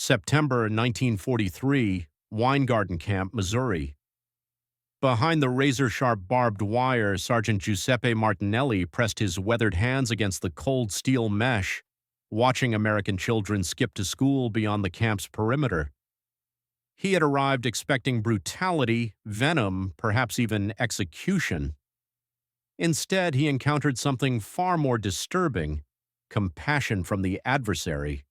September 1943, Weingarten Camp, Missouri. Behind the razor-sharp barbed wire, Sergeant Giuseppe Martinelli pressed his weathered hands against the cold steel mesh, watching American children skip to school beyond the camp's perimeter. He had arrived expecting brutality, venom, perhaps even execution. Instead, he encountered something far more disturbing: compassion from the adversary.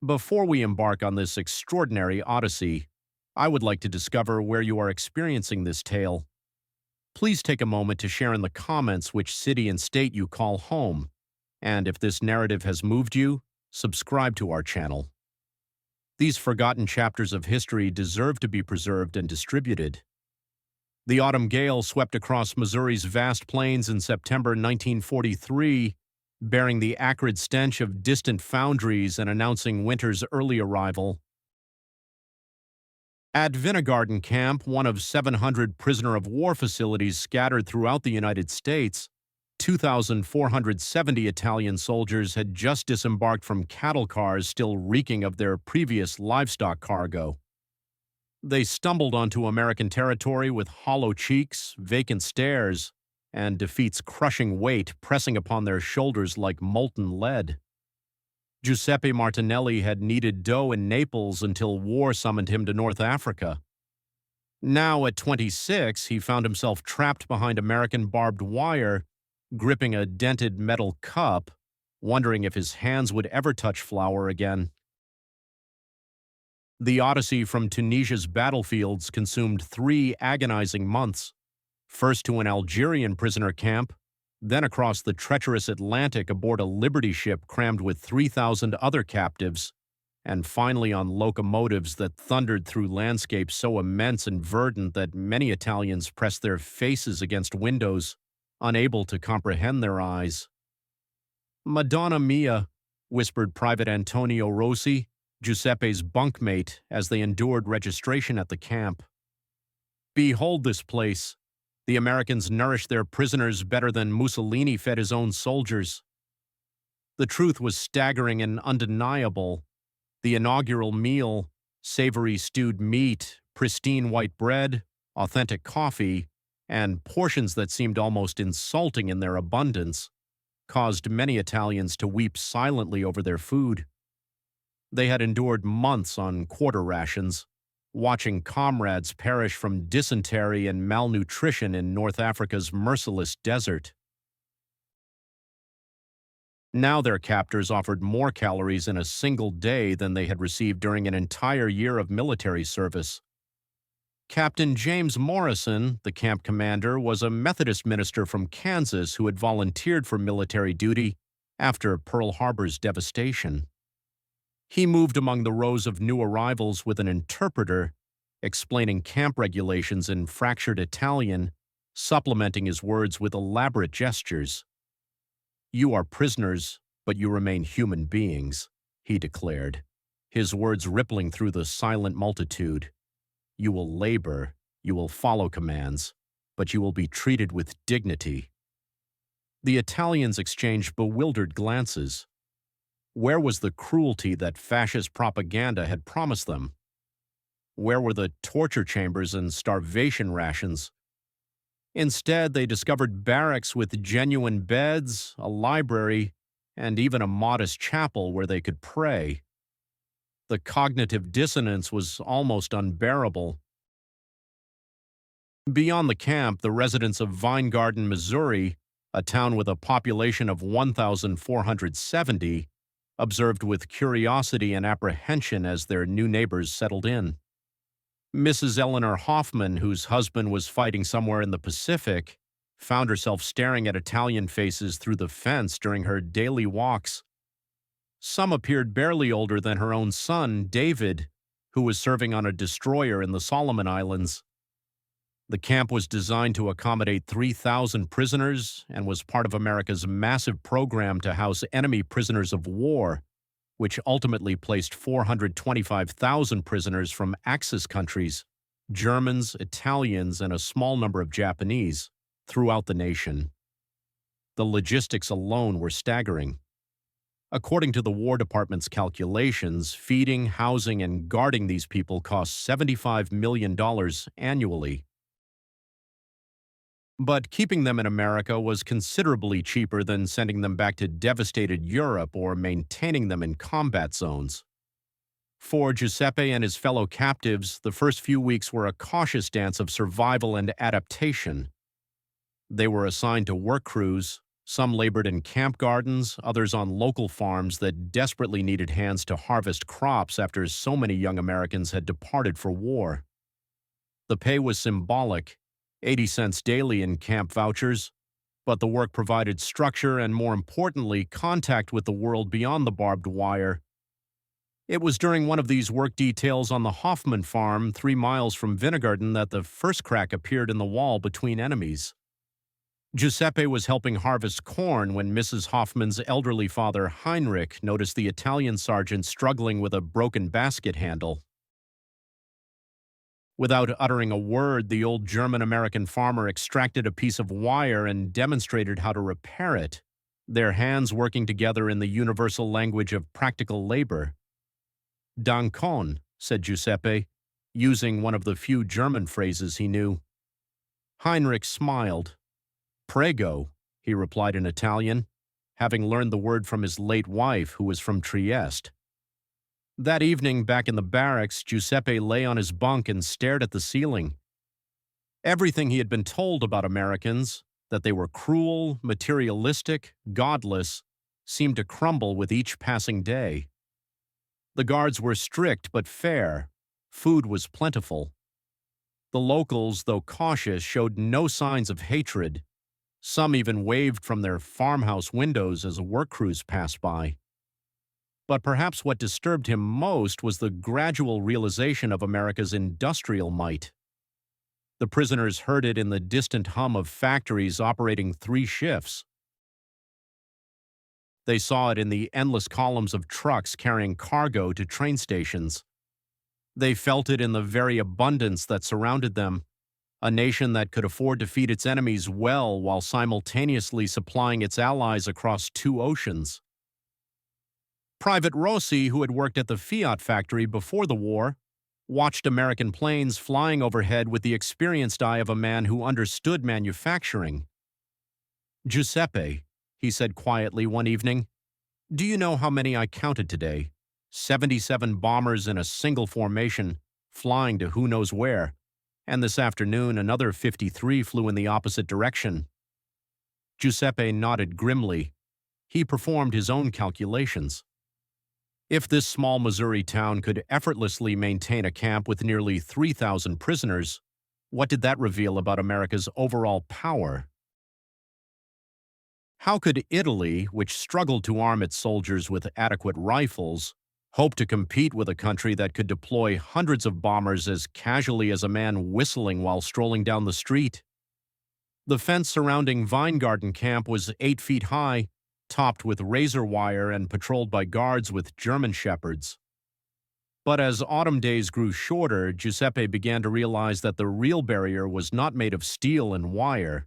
Before we embark on this extraordinary odyssey, I would like to discover where you are experiencing this tale. Please take a moment to share in the comments which city and state you call home, and if this narrative has moved you, subscribe to our channel. These forgotten chapters of history deserve to be preserved and distributed. The autumn gale swept across Missouri's vast plains in September 1943, bearing the acrid stench of distant foundries and announcing winter's early arrival. At Weingarten Camp, one of 700 prisoner-of-war facilities scattered throughout the United States, 2,470 Italian soldiers had just disembarked from cattle cars still reeking of their previous livestock cargo. They stumbled onto American territory with hollow cheeks, vacant stares, and defeat's crushing weight pressing upon their shoulders like molten lead. Giuseppe Martinelli had kneaded dough in Naples until war summoned him to North Africa. Now, at 26, he found himself trapped behind American barbed wire, gripping a dented metal cup, wondering if his hands would ever touch flour again. The odyssey from Tunisia's battlefields consumed 3 agonizing months, first to an Algerian prisoner camp, then across the treacherous Atlantic aboard a Liberty ship crammed with 3,000 other captives, and finally on locomotives that thundered through landscapes so immense and verdant that many Italians pressed their faces against windows, unable to comprehend their eyes. "Madonna mia," whispered Private Antonio Rossi, Giuseppe's bunkmate, as they endured registration at the camp. "Behold this place. The Americans nourished their prisoners better than Mussolini fed his own soldiers." The truth was staggering and undeniable. The inaugural meal, savory stewed meat, pristine white bread, authentic coffee, and portions that seemed almost insulting in their abundance, caused many Italians to weep silently over their food. They had endured months on quarter rations, watching comrades perish from dysentery and malnutrition in North Africa's merciless desert. Now their captors offered more calories in a single day than they had received during an entire year of military service. Captain James Morrison, the camp commander, was a Methodist minister from Kansas who had volunteered for military duty after Pearl Harbor's devastation. He moved among the rows of new arrivals with an interpreter, explaining camp regulations in fractured Italian, supplementing his words with elaborate gestures. "You are prisoners, but you remain human beings," he declared, his words rippling through the silent multitude. "You will labor, you will follow commands, but you will be treated with dignity." The Italians exchanged bewildered glances. Where was the cruelty that fascist propaganda had promised them? Where were the torture chambers and starvation rations? Instead, they discovered barracks with genuine beds, a library, and even a modest chapel where they could pray. The cognitive dissonance was almost unbearable. Beyond the camp, the residents of Weingarten, Missouri, a town with a population of 1,470, observed with curiosity and apprehension as their new neighbors settled in. Mrs. Eleanor Hoffman, whose husband was fighting somewhere in the Pacific, found herself staring at Italian faces through the fence during her daily walks. Some appeared barely older than her own son, David, who was serving on a destroyer in the Solomon Islands. The camp was designed to accommodate 3,000 prisoners and was part of America's massive program to house enemy prisoners of war, which ultimately placed 425,000 prisoners from Axis countries, Germans, Italians, and a small number of Japanese, throughout the nation. The logistics alone were staggering. According to the War Department's calculations, feeding, housing, and guarding these people costs $75 million annually. But keeping them in America was considerably cheaper than sending them back to devastated Europe or maintaining them in combat zones. For Giuseppe and his fellow captives, the first few weeks were a cautious dance of survival and adaptation. They were assigned to work crews. Some labored in camp gardens, others on local farms that desperately needed hands to harvest crops after so many young Americans had departed for war. The pay was symbolic, 80 cents daily in camp vouchers, but the work provided structure and, more importantly, contact with the world beyond the barbed wire. It was during one of these work details on the Hoffman farm, 3 miles from Vinnegarten, that the first crack appeared in the wall between enemies. Giuseppe was helping harvest corn when Mrs. Hoffman's elderly father, Heinrich, noticed the Italian sergeant struggling with a broken basket handle. Without uttering a word, the old German-American farmer extracted a piece of wire and demonstrated how to repair it, their hands working together in the universal language of practical labor. "Dankon," said Giuseppe, using one of the few German phrases he knew. Heinrich smiled. "Prego," he replied in Italian, having learned the word from his late wife, who was from Trieste. That evening, back in the barracks, Giuseppe lay on his bunk and stared at the ceiling. Everything he had been told about Americans, that they were cruel, materialistic, godless, seemed to crumble with each passing day. The guards were strict but fair. Food was plentiful. The locals, though cautious, showed no signs of hatred. Some even waved from their farmhouse windows as work crews passed by. But perhaps what disturbed him most was the gradual realization of America's industrial might. The prisoners heard it in the distant hum of factories operating 3 shifts. They saw it in the endless columns of trucks carrying cargo to train stations. They felt it in the very abundance that surrounded them, a nation that could afford to feed its enemies well while simultaneously supplying its allies across 2 oceans. Private Rossi, who had worked at the Fiat factory before the war, watched American planes flying overhead with the experienced eye of a man who understood manufacturing. "Giuseppe," he said quietly one evening, "do you know how many I counted today? 77 bombers in a single formation, flying to who knows where. And this afternoon, another 53 flew in the opposite direction." Giuseppe nodded grimly. He performed his own calculations. If this small Missouri town could effortlessly maintain a camp with nearly 3,000 prisoners, what did that reveal about America's overall power? How could Italy, which struggled to arm its soldiers with adequate rifles, hope to compete with a country that could deploy hundreds of bombers as casually as a man whistling while strolling down the street? The fence surrounding Weingarten Camp was 8 feet high, topped with razor wire and patrolled by guards with German shepherds. But as autumn days grew shorter, Giuseppe began to realize that the real barrier was not made of steel and wire.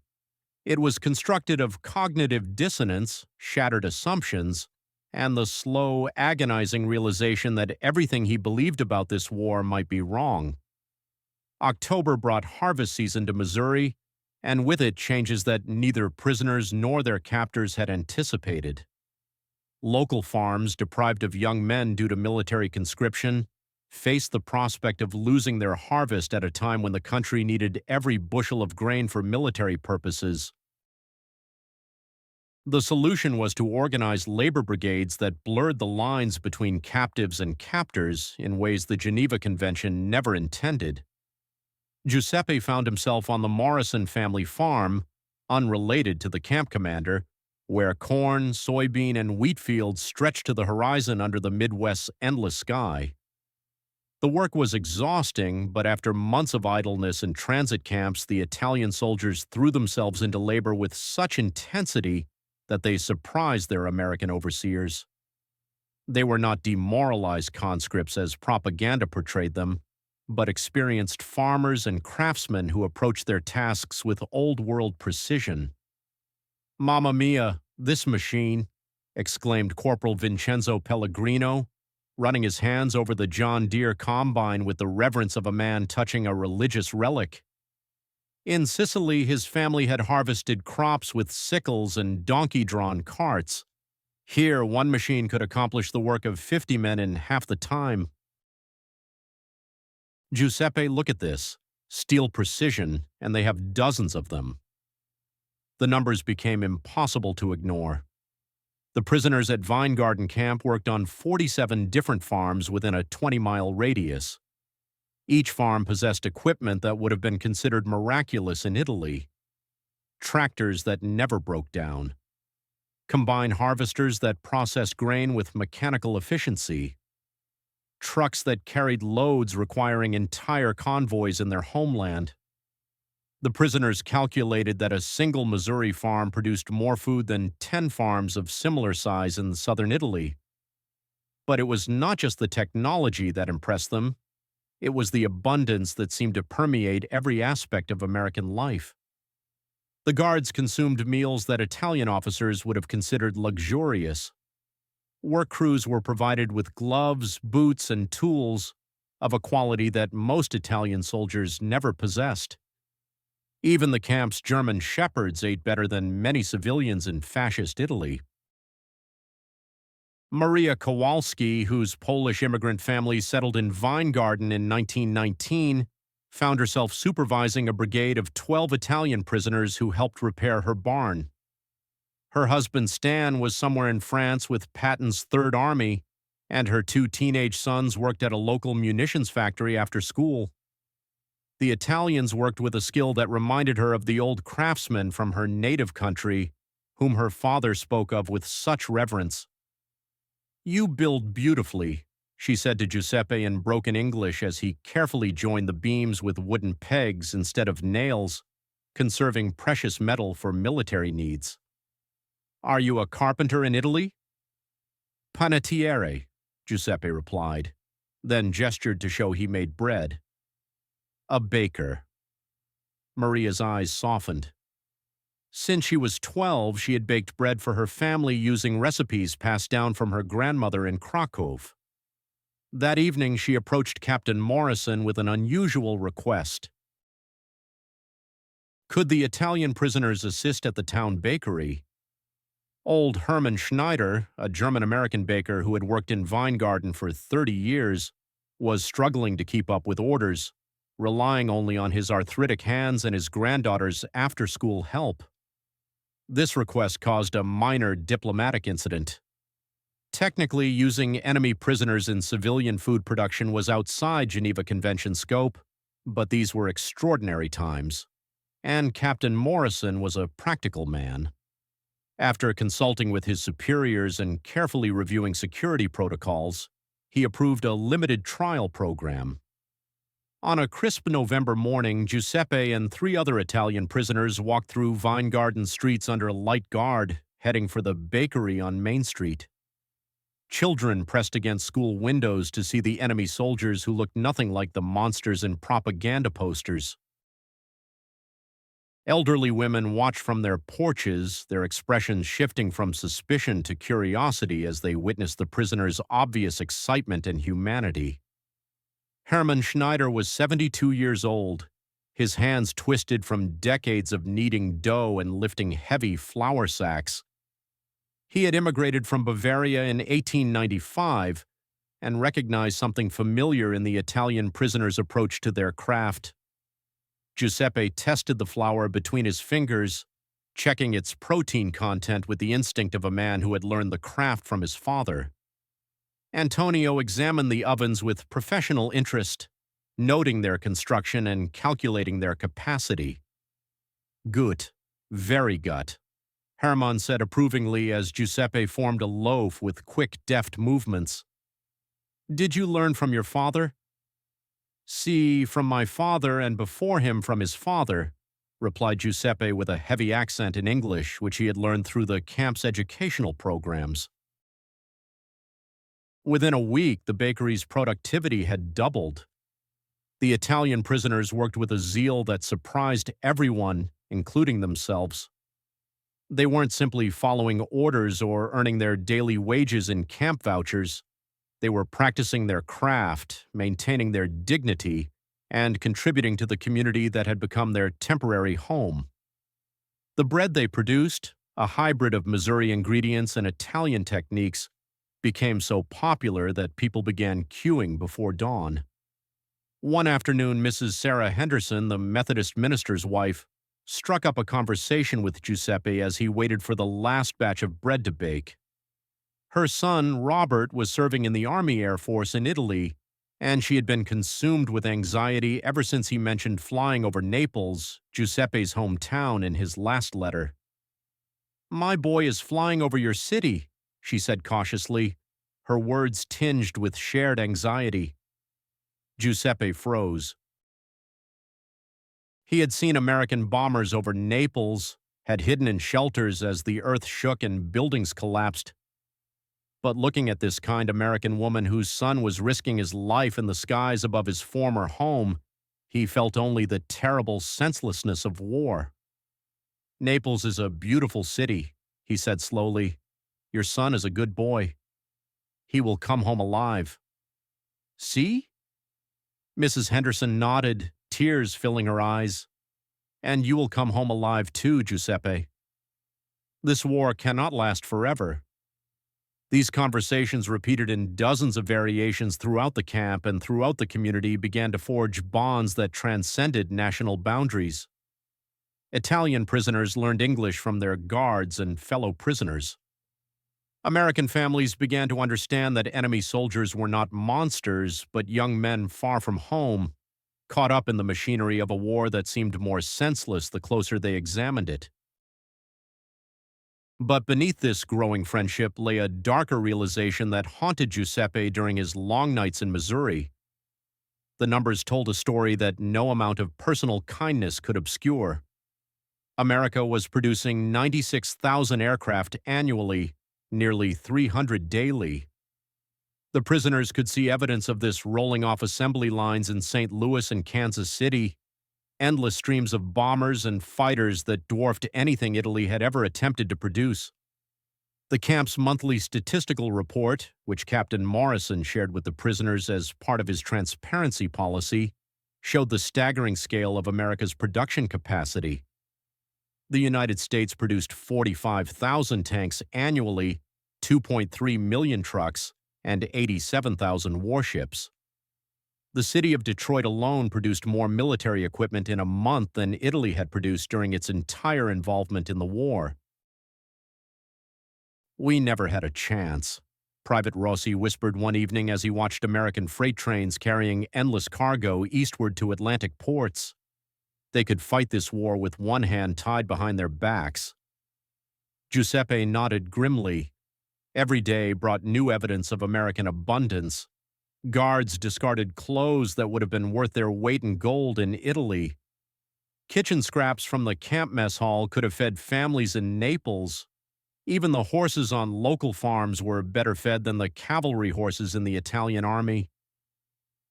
It was constructed of cognitive dissonance, shattered assumptions, and the slow, agonizing realization that everything he believed about this war might be wrong. October brought harvest season to Missouri, and with it changes that neither prisoners nor their captors had anticipated. Local farms, deprived of young men due to military conscription, faced the prospect of losing their harvest at a time when the country needed every bushel of grain for military purposes. The solution was to organize labor brigades that blurred the lines between captives and captors in ways the Geneva Convention never intended. Giuseppe found himself on the Morrison family farm, unrelated to the camp commander, where corn, soybean, and wheat fields stretched to the horizon under the Midwest's endless sky. The work was exhausting, but after months of idleness in transit camps, the Italian soldiers threw themselves into labor with such intensity that they surprised their American overseers. They were not demoralized conscripts as propaganda portrayed them, but experienced farmers and craftsmen who approached their tasks with old-world precision. "Mamma mia, this machine," exclaimed Corporal Vincenzo Pellegrino, running his hands over the John Deere combine with the reverence of a man touching a religious relic. In Sicily, his family had harvested crops with sickles and donkey-drawn carts. Here, one machine could accomplish the work of 50 men in half the time. Giuseppe, look at this. Steel precision, and they have dozens of them. The numbers became impossible to ignore. The prisoners at Vine Garden Camp worked on 47 different farms within a 20-mile radius. Each farm possessed equipment that would have been considered miraculous in Italy. Tractors that never broke down. Combine harvesters that processed grain with mechanical efficiency. Trucks that carried loads requiring entire convoys in their homeland. The prisoners calculated that a single Missouri farm produced more food than 10 farms of similar size in southern Italy. But it was not just the technology that impressed them. It was the abundance that seemed to permeate every aspect of American life. The guards consumed meals that Italian officers would have considered luxurious. Work crews were provided with gloves, boots, and tools of a quality that most Italian soldiers never possessed. Even the camp's German shepherds ate better than many civilians in fascist Italy. Maria Kowalski, whose Polish immigrant family settled in Vine Garden in 1919, found herself supervising a brigade of 12 Italian prisoners who helped repair her barn. Her husband Stan was somewhere in France with Patton's Third Army, and her 2 teenage sons worked at a local munitions factory after school. The Italians worked with a skill that reminded her of the old craftsmen from her native country, whom her father spoke of with such reverence. "You build beautifully," she said to Giuseppe in broken English as he carefully joined the beams with wooden pegs instead of nails, conserving precious metal for military needs. "Are you a carpenter in Italy?" "Panettiere," Giuseppe replied, then gestured to show he made bread. "A baker." Maria's eyes softened. Since she was 12, she had baked bread for her family using recipes passed down from her grandmother in Krakow. That evening, she approached Captain Morrison with an unusual request. Could the Italian prisoners assist at the town bakery? Old Hermann Schneider, a German-American baker who had worked in Vine Garden for 30 years, was struggling to keep up with orders, relying only on his arthritic hands and his granddaughter's after-school help. This request caused a minor diplomatic incident. Technically, using enemy prisoners in civilian food production was outside Geneva Convention scope, but these were extraordinary times, and Captain Morrison was a practical man. After consulting with his superiors and carefully reviewing security protocols, he approved a limited trial program. On a crisp November morning, Giuseppe and 3 other Italian prisoners walked through Vine Garden streets under light guard, heading for the bakery on Main Street. Children pressed against school windows to see the enemy soldiers who looked nothing like the monsters in propaganda posters. Elderly women watched from their porches, their expressions shifting from suspicion to curiosity as they witnessed the prisoners' obvious excitement and humanity. Hermann Schneider was 72 years old, his hands twisted from decades of kneading dough and lifting heavy flour sacks. He had immigrated from Bavaria in 1895 and recognized something familiar in the Italian prisoners' approach to their craft. Giuseppe tested the flour between his fingers, checking its protein content with the instinct of a man who had learned the craft from his father. Antonio examined the ovens with professional interest, noting their construction and calculating their capacity. "Gut, very gut," Hermann said approvingly as Giuseppe formed a loaf with quick, deft movements. "Did you learn from your father?" "See, from my father and before him from his father," replied Giuseppe with a heavy accent in English, which he had learned through the camp's educational programs. Within a week, the bakery's productivity had doubled. The Italian prisoners worked with a zeal that surprised everyone, including themselves. They weren't simply following orders or earning their daily wages in camp vouchers. They were practicing their craft, maintaining their dignity, and contributing to the community that had become their temporary home. The bread they produced, a hybrid of Missouri ingredients and Italian techniques, became so popular that people began queuing before dawn. One afternoon, Mrs. Sarah Henderson, the Methodist minister's wife, struck up a conversation with Giuseppe as he waited for the last batch of bread to bake. Her son, Robert, was serving in the Army Air Force in Italy, and she had been consumed with anxiety ever since he mentioned flying over Naples, Giuseppe's hometown, in his last letter. "My boy is flying over your city," she said cautiously, her words tinged with shared anxiety. Giuseppe froze. He had seen American bombers over Naples, had hidden in shelters as the earth shook and buildings collapsed. But looking at this kind American woman whose son was risking his life in the skies above his former home, he felt only the terrible senselessness of war. "Naples is a beautiful city," he said slowly. "Your son is a good boy. He will come home alive." "See?" Mrs. Henderson nodded, tears filling her eyes. "And you will come home alive too, Giuseppe. This war cannot last forever." These conversations, repeated in dozens of variations throughout the camp and throughout the community, began to forge bonds that transcended national boundaries. Italian prisoners learned English from their guards and fellow prisoners. American families began to understand that enemy soldiers were not monsters, but young men far from home, caught up in the machinery of a war that seemed more senseless the closer they examined it. But beneath this growing friendship lay a darker realization that haunted Giuseppe during his long nights in Missouri. The numbers told a story that no amount of personal kindness could obscure. America was producing 96,000 aircraft annually, nearly 300 daily. The prisoners could see evidence of this rolling off assembly lines in St. Louis and Kansas City, endless streams of bombers and fighters that dwarfed anything Italy had ever attempted to produce. The camp's monthly statistical report, which Captain Morrison shared with the prisoners as part of his transparency policy, showed the staggering scale of America's production capacity. The United States produced 45,000 tanks annually, 2.3 million trucks, and 87,000 warships. The city of Detroit alone produced more military equipment in a month than Italy had produced during its entire involvement in the war. "We never had a chance," Private Rossi whispered one evening as he watched American freight trains carrying endless cargo eastward to Atlantic ports. They could fight this war with one hand tied behind their backs. Giuseppe nodded grimly. Every day brought new evidence of American abundance. Guards discarded clothes that would have been worth their weight in gold in Italy. Kitchen scraps from the camp mess hall could have fed families in Naples. Even the horses on local farms were better fed than the cavalry horses in the Italian army.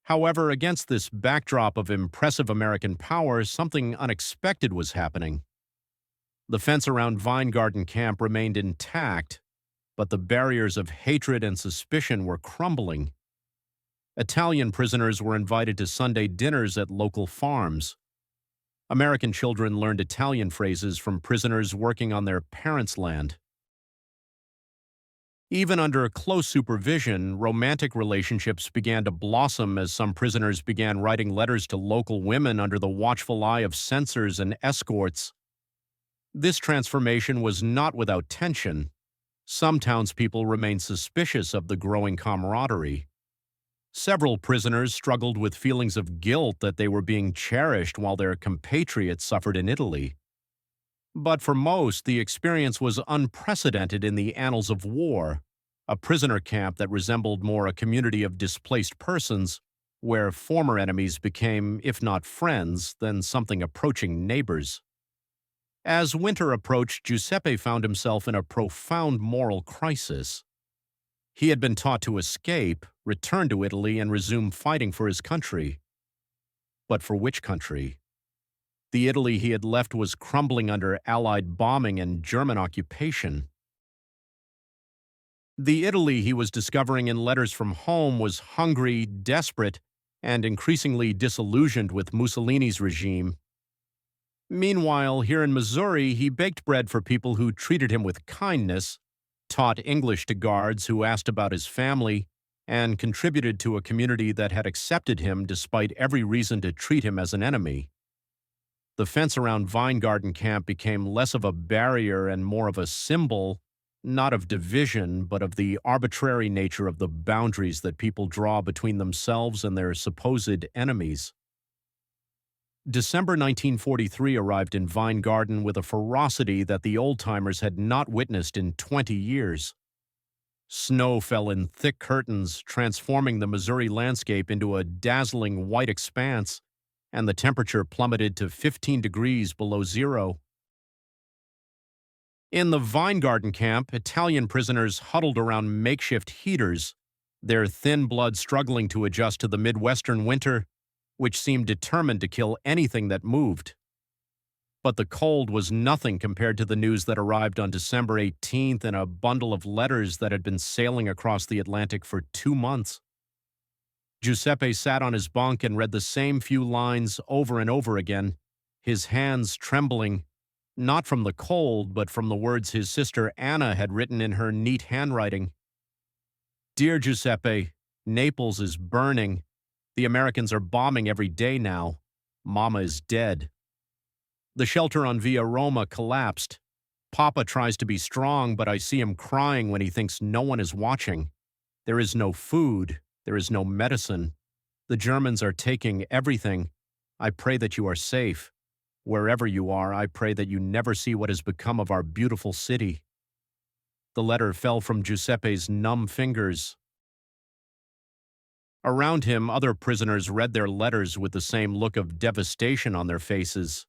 However, against this backdrop of impressive American power, something unexpected was happening. The fence around Vine Garden Camp remained intact, but the barriers of hatred and suspicion were crumbling. Italian prisoners were invited to Sunday dinners at local farms. American children learned Italian phrases from prisoners working on their parents' land. Even under close supervision, romantic relationships began to blossom as some prisoners began writing letters to local women under the watchful eye of censors and escorts. This transformation was not without tension. Some townspeople remained suspicious of the growing camaraderie. Several prisoners struggled with feelings of guilt that they were being cherished while their compatriots suffered in Italy. But for most, the experience was unprecedented in the annals of war, a prisoner camp that resembled more a community of displaced persons, where former enemies became, if not friends, then something approaching neighbors. As winter approached, Giuseppe found himself in a profound moral crisis. He had been taught to escape, return to Italy, and resume fighting for his country. But for which country? The Italy he had left was crumbling under Allied bombing and German occupation. The Italy he was discovering in letters from home was hungry, desperate, and increasingly disillusioned with Mussolini's regime. Meanwhile, here in Missouri, he baked bread for people who treated him with kindness, taught English to guards who asked about his family, and contributed to a community that had accepted him despite every reason to treat him as an enemy. The fence around Vine Garden Camp became less of a barrier and more of a symbol, not of division, but of the arbitrary nature of the boundaries that people draw between themselves and their supposed enemies. December 1943 arrived in Vine Garden with a ferocity that the old-timers had not witnessed in 20 years. Snow fell in thick curtains, transforming the Missouri landscape into a dazzling white expanse, and the temperature plummeted to 15 degrees below zero. In the Vine Garden camp, Italian prisoners huddled around makeshift heaters, their thin blood struggling to adjust to the Midwestern winter, which seemed determined to kill anything that moved. But the cold was nothing compared to the news that arrived on December 18th in a bundle of letters that had been sailing across the Atlantic for 2 months. Giuseppe sat on his bunk and read the same few lines over and over again, his hands trembling, not from the cold, but from the words his sister Anna had written in her neat handwriting. Dear Giuseppe, Naples is burning. The Americans are bombing every day now. Mama is dead. The shelter on Via Roma collapsed. Papa tries to be strong, but I see him crying when he thinks no one is watching. There is no food. There is no medicine. The Germans are taking everything. I pray that you are safe. Wherever you are, I pray that you never see what has become of our beautiful city. The letter fell from Giuseppe's numb fingers. Around him, other prisoners read their letters with the same look of devastation on their faces.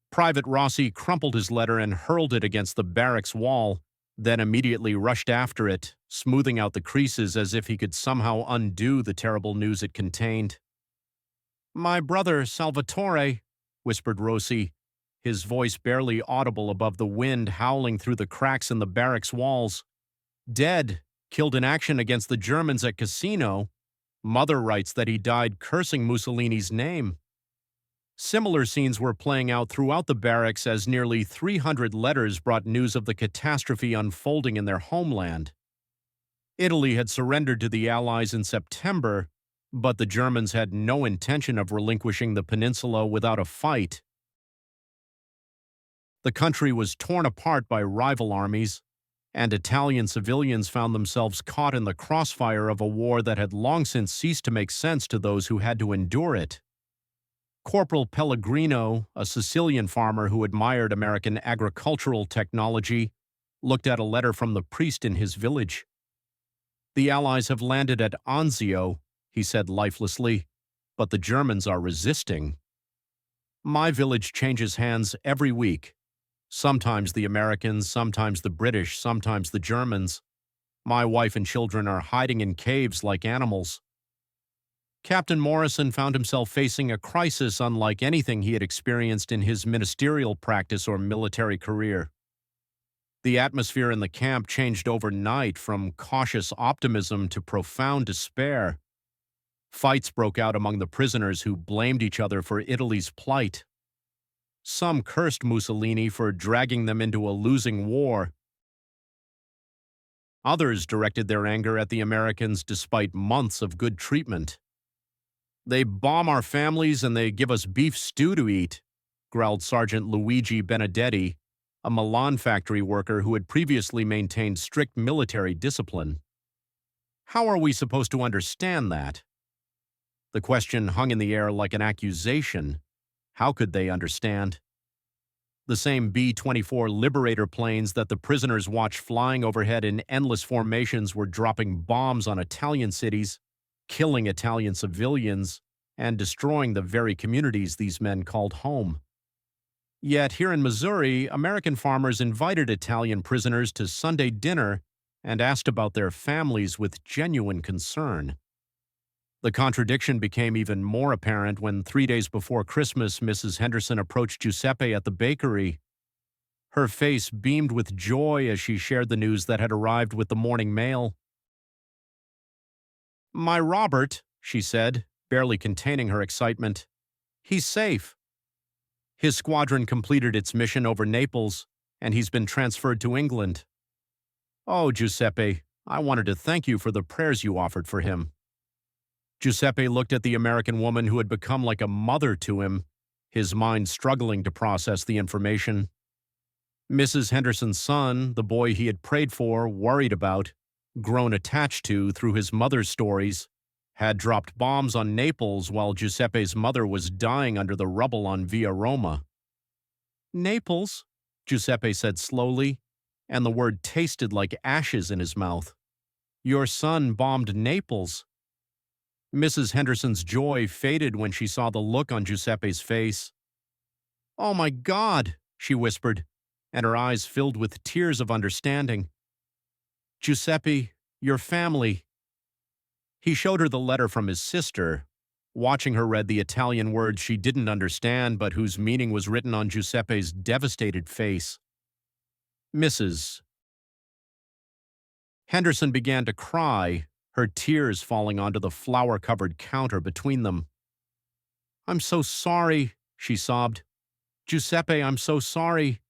Private Rossi crumpled his letter and hurled it against the barracks wall, then immediately rushed after it, smoothing out the creases as if he could somehow undo the terrible news it contained. "My brother, Salvatore," whispered Rossi, his voice barely audible above the wind howling through the cracks in the barracks walls. "Dead, killed in action against the Germans at Cassino. Mother writes that he died cursing Mussolini's name." Similar scenes were playing out throughout the barracks as nearly 300 letters brought news of the catastrophe unfolding in their homeland. Italy had surrendered to the Allies in September, but the Germans had no intention of relinquishing the peninsula without a fight. The country was torn apart by rival armies, and Italian civilians found themselves caught in the crossfire of a war that had long since ceased to make sense to those who had to endure it. Corporal Pellegrino, a Sicilian farmer who admired American agricultural technology, looked at a letter from the priest in his village. "The Allies have landed at Anzio," he said lifelessly, "but the Germans are resisting. My village changes hands every week. Sometimes the Americans, sometimes the British, sometimes the Germans. My wife and children are hiding in caves like animals." Captain Morrison found himself facing a crisis unlike anything he had experienced in his ministerial practice or military career. The atmosphere in the camp changed overnight from cautious optimism to profound despair. Fights broke out among the prisoners who blamed each other for Italy's plight. Some cursed Mussolini for dragging them into a losing war. Others directed their anger at the Americans despite months of good treatment. "They bomb our families and they give us beef stew to eat," growled Sergeant Luigi Benedetti, a Milan factory worker who had previously maintained strict military discipline. How are we supposed to understand that? The question hung in the air like an accusation. How could they understand? The same B-24 Liberator planes that the prisoners watched flying overhead in endless formations were dropping bombs on Italian cities, killing Italian civilians, and destroying the very communities these men called home. Yet here in Missouri, American farmers invited Italian prisoners to Sunday dinner and asked about their families with genuine concern. The contradiction became even more apparent when 3 days before Christmas, Mrs. Henderson approached Giuseppe at the bakery. Her face beamed with joy as she shared the news that had arrived with the morning mail. "My Robert," she said, barely containing her excitement. "He's safe. His squadron completed its mission over Naples, and he's been transferred to England. Oh, Giuseppe, I wanted to thank you for the prayers you offered for him." Giuseppe looked at the American woman who had become like a mother to him, his mind struggling to process the information. Mrs. Henderson's son, the boy he had prayed for, worried about, grown attached to through his mother's stories, had dropped bombs on Naples while Giuseppe's mother was dying under the rubble on Via Roma. "Naples?" Giuseppe said slowly, and the word tasted like ashes in his mouth. "Your son bombed Naples." Mrs. Henderson's joy faded when she saw the look on Giuseppe's face. "Oh my God," she whispered, and her eyes filled with tears of understanding. "Giuseppe, your family." He showed her the letter from his sister, watching her read the Italian words she didn't understand but whose meaning was written on Giuseppe's devastated face. Mrs. Henderson began to cry, her tears falling onto the flour-covered counter between them. "I'm so sorry," she sobbed. "Giuseppe, I'm so sorry.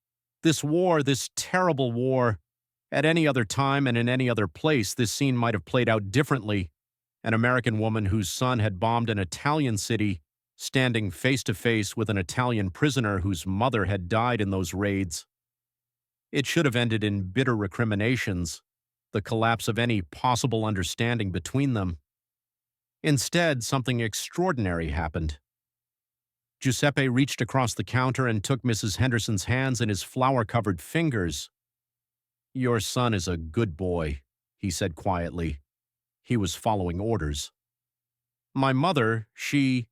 This war, this terrible war. At any other time and in any other place, this scene might have played out differently. An American woman whose son had bombed an Italian city, standing face to face with an Italian prisoner whose mother had died in those raids. It should have ended in bitter recriminations, the collapse of any possible understanding between them. Instead, something extraordinary happened. Giuseppe reached across the counter and took Mrs. Henderson's hands in his flour-covered fingers. "Your son is a good boy," he said quietly. He was following orders. "My mother, she—"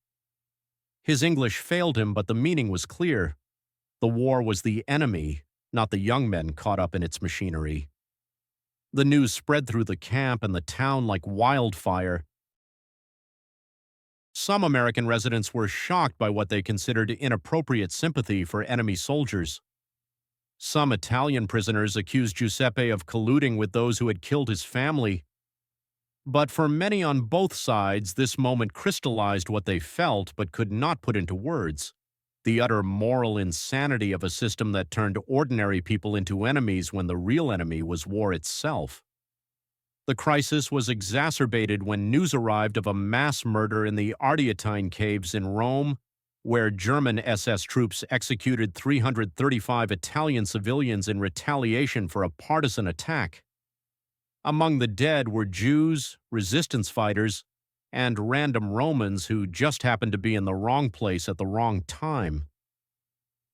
His English failed him, but the meaning was clear. The war was the enemy, not the young men caught up in its machinery. The news spread through the camp and the town like wildfire. Some American residents were shocked by what they considered inappropriate sympathy for enemy soldiers. Some Italian prisoners accused Giuseppe of colluding with those who had killed his family. But for many on both sides, this moment crystallized what they felt but could not put into words: the utter moral insanity of a system that turned ordinary people into enemies when the real enemy was war itself. The crisis was exacerbated when news arrived of a mass murder in the Ardeatine caves in Rome, where German SS troops executed 335 Italian civilians in retaliation for a partisan attack. Among the dead were Jews, resistance fighters, and random Romans who just happened to be in the wrong place at the wrong time.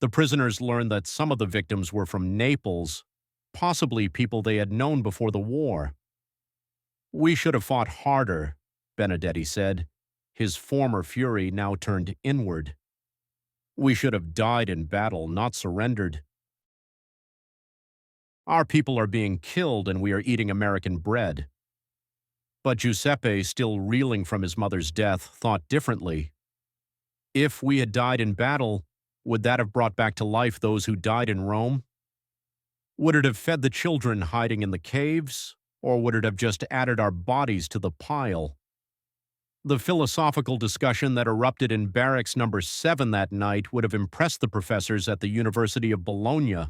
The prisoners learned that some of the victims were from Naples, possibly people they had known before the war. "We should have fought harder," Benedetti said, his former fury now turned inward. "We should have died in battle, not surrendered. Our people are being killed and we are eating American bread." But Giuseppe, still reeling from his mother's death, thought differently. If we had died in battle, would that have brought back to life those who died in Rome? Would it have fed the children hiding in the caves, or would it have just added our bodies to the pile? The philosophical discussion that erupted in Barracks number 7 that night would have impressed the professors at the University of Bologna.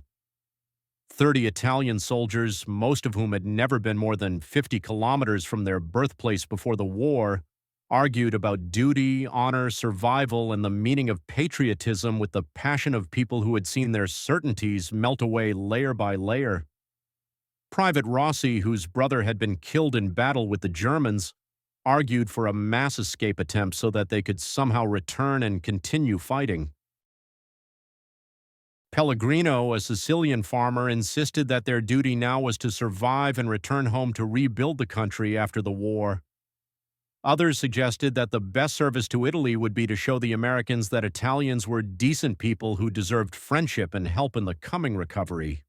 30 Italian soldiers, most of whom had never been more than 50 kilometers from their birthplace before the war, argued about duty, honor, survival, and the meaning of patriotism with the passion of people who had seen their certainties melt away layer by layer. Private Rossi, whose brother had been killed in battle with the Germans, argued for a mass escape attempt so that they could somehow return and continue fighting. Pellegrino, a Sicilian farmer, insisted that their duty now was to survive and return home to rebuild the country after the war. Others suggested that the best service to Italy would be to show the Americans that Italians were decent people who deserved friendship and help in the coming recovery.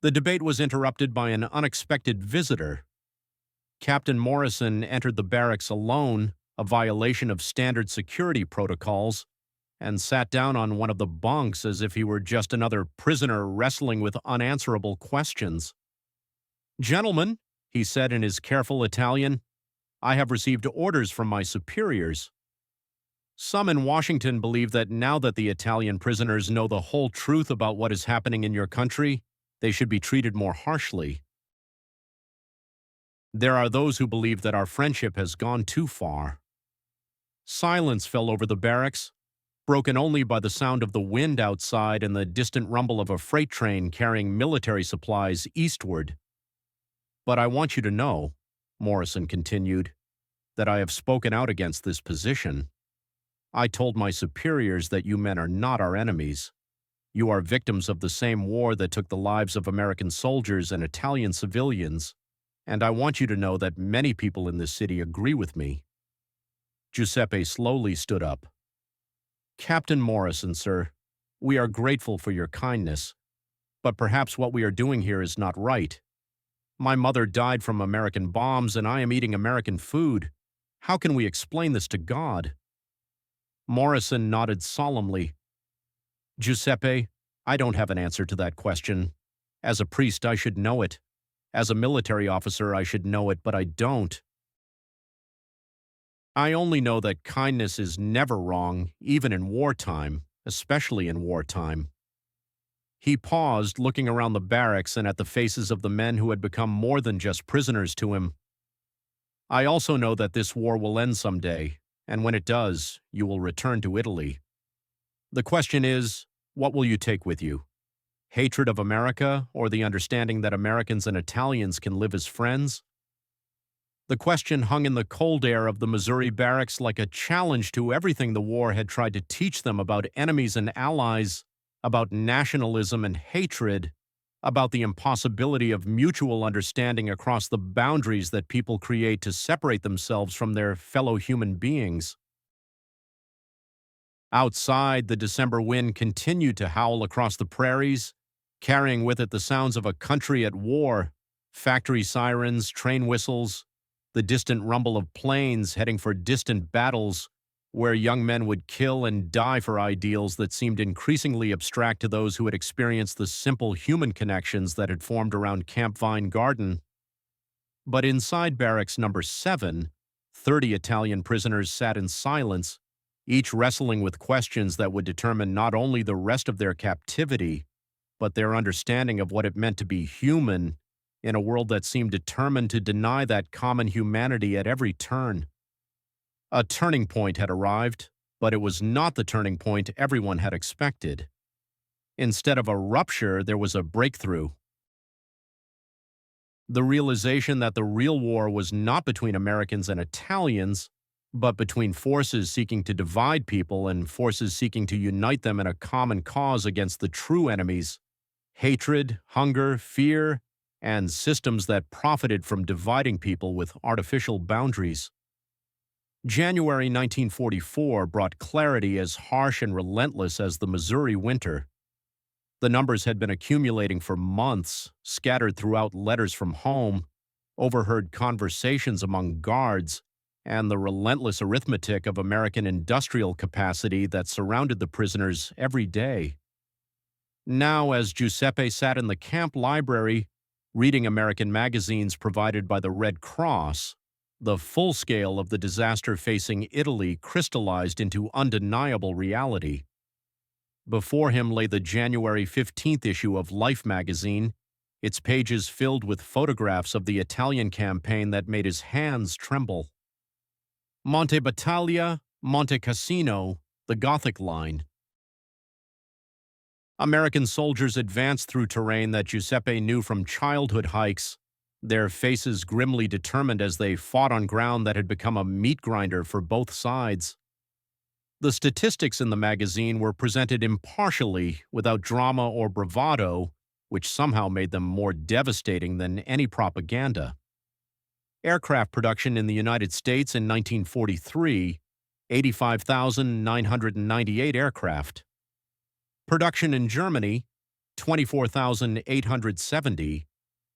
The debate was interrupted by an unexpected visitor. Captain Morrison entered the barracks alone, a violation of standard security protocols, and sat down on one of the bunks as if he were just another prisoner wrestling with unanswerable questions. "Gentlemen," he said in his careful Italian, "I have received orders from my superiors." Some in Washington believe that now that the Italian prisoners know the whole truth about what is happening in your country, they should be treated more harshly. There are those who believe that our friendship has gone too far. Silence fell over the barracks, broken only by the sound of the wind outside and the distant rumble of a freight train carrying military supplies eastward. "But I want you to know," Morrison continued, "that I have spoken out against this position. I told my superiors that you men are not our enemies. You are victims of the same war that took the lives of American soldiers and Italian civilians, and I want you to know that many people in this city agree with me." Giuseppe slowly stood up. "Captain Morrison, sir, we are grateful for your kindness, but perhaps what we are doing here is not right. My mother died from American bombs, and I am eating American food. How can we explain this to God?" Morrison nodded solemnly. "Giuseppe, I don't have an answer to that question. As a priest, I should know it. As a military officer, I should know it, but I don't. I only know that kindness is never wrong, even in wartime, especially in wartime." He paused, looking around the barracks and at the faces of the men who had become more than just prisoners to him. "I also know that this war will end someday, and when it does, you will return to Italy. The question is, what will you take with you? Hatred of America, or the understanding that Americans and Italians can live as friends?" The question hung in the cold air of the Missouri barracks like a challenge to everything the war had tried to teach them about enemies and allies, about nationalism and hatred, about the impossibility of mutual understanding across the boundaries that people create to separate themselves from their fellow human beings. Outside, the December wind continued to howl across the prairies, carrying with it the sounds of a country at war, factory sirens, train whistles, the distant rumble of planes heading for distant battles, where young men would kill and die for ideals that seemed increasingly abstract to those who had experienced the simple human connections that had formed around Camp Vine Garden. But inside Barracks Number 7, 30 Italian prisoners sat in silence, each wrestling with questions that would determine not only the rest of their captivity, but their understanding of what it meant to be human in a world that seemed determined to deny that common humanity at every turn. A turning point had arrived, but it was not the turning point everyone had expected. Instead of a rupture, there was a breakthrough. The realization that the real war was not between Americans and Italians, but between forces seeking to divide people and forces seeking to unite them in a common cause against the true enemies: hatred, hunger, fear, and systems that profited from dividing people with artificial boundaries. January 1944 brought clarity as harsh and relentless as the Missouri winter. The numbers had been accumulating for months, scattered throughout letters from home, overheard conversations among guards, and the relentless arithmetic of American industrial capacity that surrounded the prisoners every day. Now, as Giuseppe sat in the camp library, reading American magazines provided by the Red Cross, the full scale of the disaster facing Italy crystallized into undeniable reality. Before him lay the January 15th issue of Life magazine, its pages filled with photographs of the Italian campaign that made his hands tremble. Monte Battaglia, Monte Cassino, the Gothic line. American soldiers advanced through terrain that Giuseppe knew from childhood hikes, their faces grimly determined as they fought on ground that had become a meat grinder for both sides. The statistics in the magazine were presented impartially, without drama or bravado, which somehow made them more devastating than any propaganda. Aircraft production in the United States in 1943, 85,998 aircraft. Production in Germany, 24,870.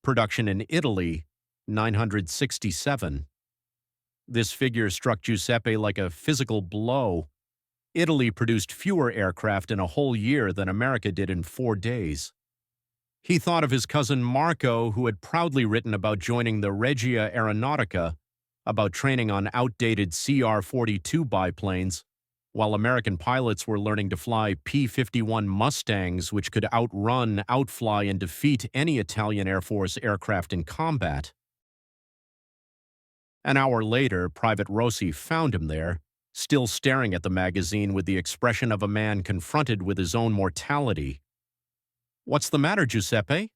Production in Italy, 967. This figure struck Giuseppe like a physical blow. Italy produced fewer aircraft in a whole year than America did in 4 days. He thought of his cousin Marco, who had proudly written about joining the Regia Aeronautica, about training on outdated CR-42 biplanes, while American pilots were learning to fly P-51 Mustangs, which could outrun, outfly, and defeat any Italian Air Force aircraft in combat. An hour later, Private Rossi found him there, still staring at the magazine with the expression of a man confronted with his own mortality. "What's the matter, Giuseppe?"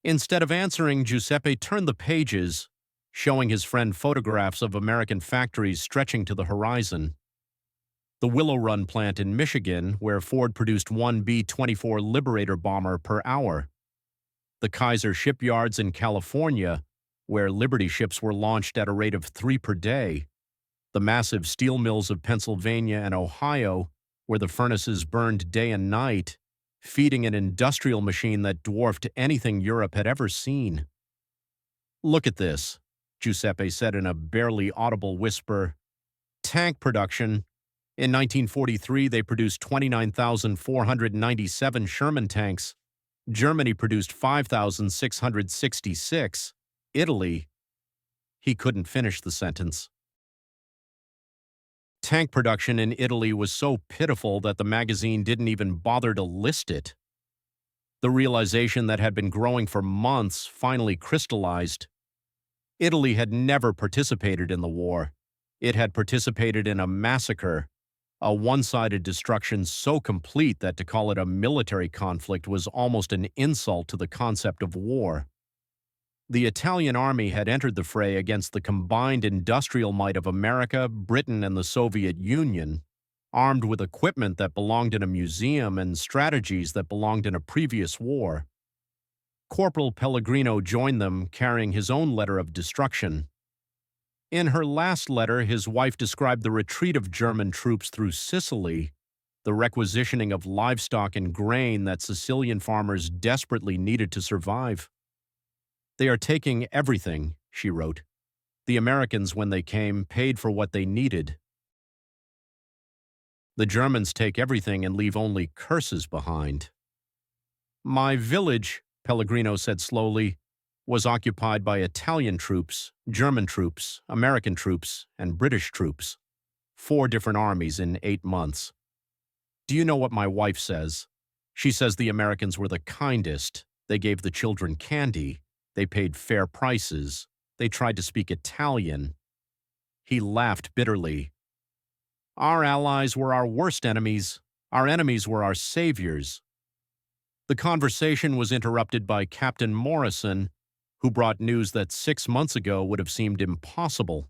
Instead of answering, Giuseppe turned the pages, showing his friend photographs of American factories stretching to the horizon. The Willow Run plant in Michigan, where Ford produced one B-24 Liberator bomber per hour. The Kaiser shipyards in California, where Liberty ships were launched at a rate of 3 per day. The massive steel mills of Pennsylvania and Ohio, where the furnaces burned day and night, feeding an industrial machine that dwarfed anything Europe had ever seen. "Look at this," Giuseppe said in a barely audible whisper. "Tank production. In 1943, they produced 29,497 Sherman tanks. Germany produced 5,666. Italy—" He couldn't finish the sentence. Tank production in Italy was so pitiful that the magazine didn't even bother to list it. The realization that had been growing for months finally crystallized. Italy had never participated in the war. It had participated in a massacre, a one-sided destruction so complete that to call it a military conflict was almost an insult to the concept of war. The Italian army had entered the fray against the combined industrial might of America, Britain, and the Soviet Union, armed with equipment that belonged in a museum and strategies that belonged in a previous war. Corporal Pellegrino joined them, carrying his own letter of destruction. In her last letter, his wife described the retreat of German troops through Sicily, the requisitioning of livestock and grain that Sicilian farmers desperately needed to survive. "They are taking everything," she wrote. "The Americans, when they came, paid for what they needed. The Germans take everything and leave only curses behind." "My village," Pellegrino said slowly, "was occupied by Italian troops, German troops, American troops, and British troops. 4 different armies in 8 months. Do you know what my wife says? She says the Americans were the kindest. They gave the children candy. They paid fair prices. They tried to speak Italian." He laughed bitterly. "Our allies were our worst enemies. Our enemies were our saviors." The conversation was interrupted by Captain Morrison, who brought news that 6 months ago would have seemed impossible.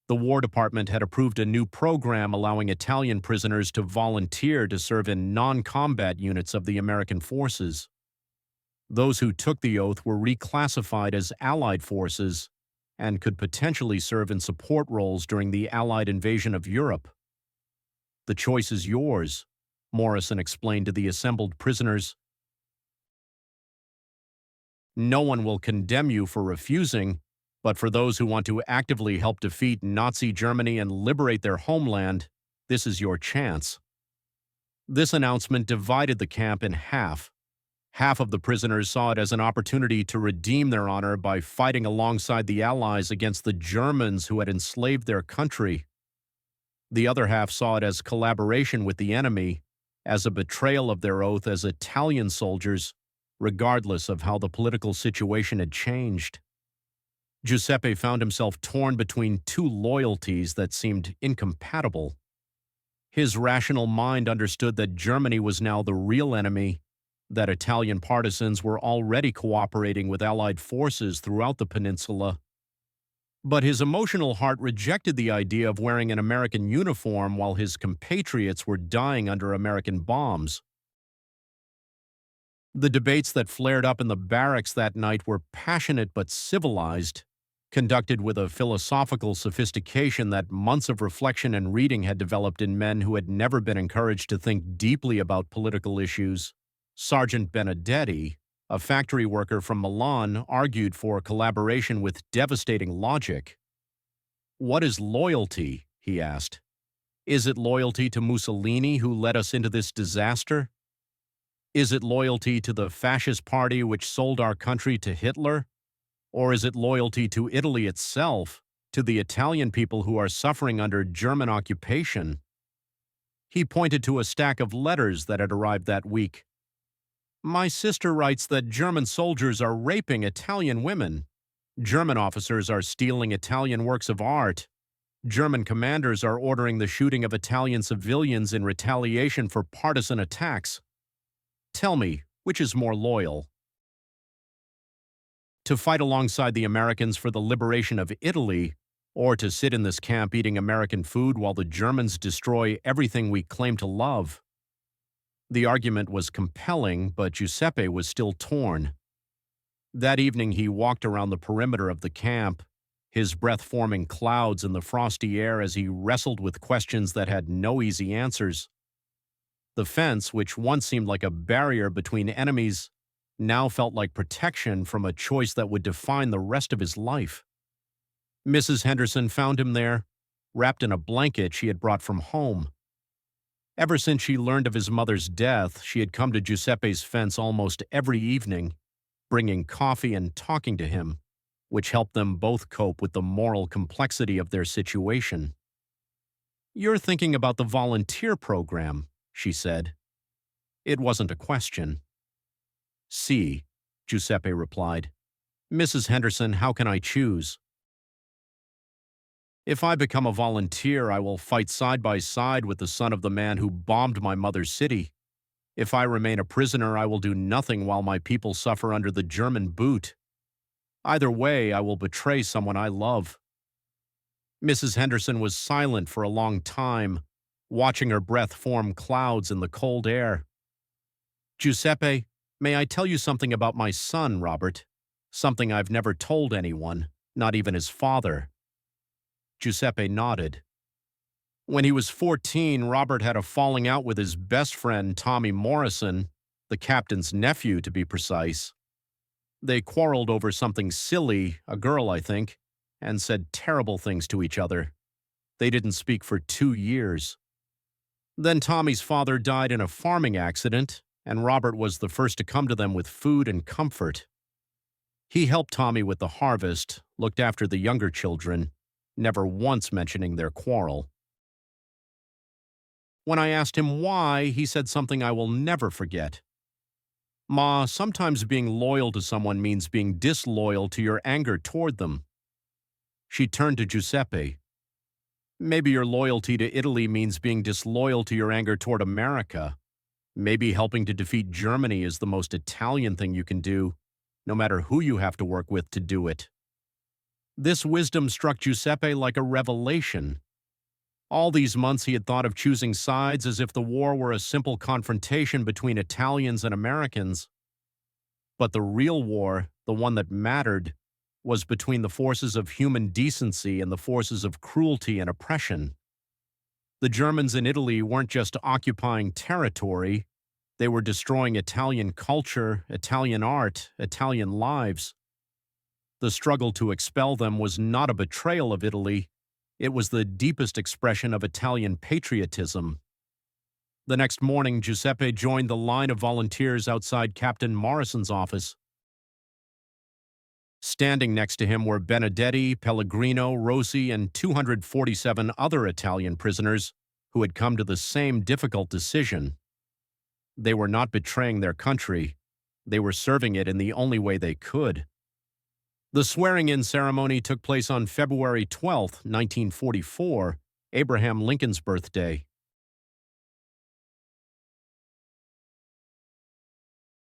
The War Department had approved a new program allowing Italian prisoners to volunteer to serve in non-combat units of the American forces. Those who took the oath were reclassified as Allied forces and could potentially serve in support roles during the Allied invasion of Europe. "The choice is yours," Morrison explained to the assembled prisoners. "No one will condemn you for refusing, but for those who want to actively help defeat Nazi Germany and liberate their homeland, this is your chance." This announcement divided the camp in half. Half of the prisoners saw it as an opportunity to redeem their honor by fighting alongside the Allies against the Germans who had enslaved their country. The other half saw it as collaboration with the enemy, as a betrayal of their oath as Italian soldiers, regardless of how the political situation had changed. Giuseppe found himself torn between 2 loyalties that seemed incompatible. His rational mind understood that Germany was now the real enemy, that Italian partisans were already cooperating with Allied forces throughout the peninsula. But his emotional heart rejected the idea of wearing an American uniform while his compatriots were dying under American bombs. The debates that flared up in the barracks that night were passionate but civilized, conducted with a philosophical sophistication that months of reflection and reading had developed in men who had never been encouraged to think deeply about political issues. Sergeant Benedetti, A factory worker from Milan argued for collaboration with devastating logic. "What is loyalty?" he asked. "Is it loyalty to Mussolini, who led us into this disaster? Is it loyalty to the fascist party which sold our country to Hitler? Or is it loyalty to Italy itself, to the Italian people who are suffering under German occupation?" He pointed to a stack of letters that had arrived that week. "My sister writes that German soldiers are raping Italian women. German officers are stealing Italian works of art. German commanders are ordering the shooting of Italian civilians in retaliation for partisan attacks. Tell me, which is more loyal? To fight alongside the Americans for the liberation of Italy, or to sit in this camp eating American food while the Germans destroy everything we claim to love?" The argument was compelling, but Giuseppe was still torn. That evening he walked around the perimeter of the camp, his breath forming clouds in the frosty air as he wrestled with questions that had no easy answers. The fence, which once seemed like a barrier between enemies, now felt like protection from a choice that would define the rest of his life. Mrs. Henderson found him there, wrapped in a blanket she had brought from home. Ever since she learned of his mother's death, she had come to Giuseppe's fence almost every evening, bringing coffee and talking to him, which helped them both cope with the moral complexity of their situation. "You're thinking about the volunteer program," she said. It wasn't a question. "See," Giuseppe replied. "Mrs. Henderson, how can I choose? If I become a volunteer, I will fight side by side with the son of the man who bombed my mother's city. If I remain a prisoner, I will do nothing while my people suffer under the German boot. Either way, I will betray someone I love." Mrs. Henderson was silent for a long time, watching her breath form clouds in the cold air. "Giuseppe, may I tell you something about my son, Robert? Something I've never told anyone, not even his father." Giuseppe nodded. When he was 14, Robert had a falling out with his best friend, Tommy Morrison, the captain's nephew to be precise. They quarreled over something silly, a girl, I think, and said terrible things to each other. They didn't speak for 2 years. Then Tommy's father died in a farming accident, and Robert was the first to come to them with food and comfort. He helped Tommy with the harvest, looked after the younger children, never once mentioning their quarrel. When I asked him why, he said something I will never forget. "Ma, sometimes being loyal to someone means being disloyal to your anger toward them." She turned to Giuseppe. "Maybe your loyalty to Italy means being disloyal to your anger toward America. Maybe helping to defeat Germany is the most Italian thing you can do, no matter who you have to work with to do it." This wisdom struck Giuseppe like a revelation. All these months he had thought of choosing sides as if the war were a simple confrontation between Italians and Americans. But the real war, the one that mattered, was between the forces of human decency and the forces of cruelty and oppression. The Germans in Italy weren't just occupying territory, they were destroying Italian culture, Italian art, Italian lives. The struggle to expel them was not a betrayal of Italy, it was the deepest expression of Italian patriotism. The next morning, Giuseppe joined the line of volunteers outside Captain Morrison's office. Standing next to him were Benedetti, Pellegrino, Rossi, and 247 other Italian prisoners who had come to the same difficult decision. They were not betraying their country, they were serving it in the only way they could. The swearing-in ceremony took place on February 12, 1944, Abraham Lincoln's birthday.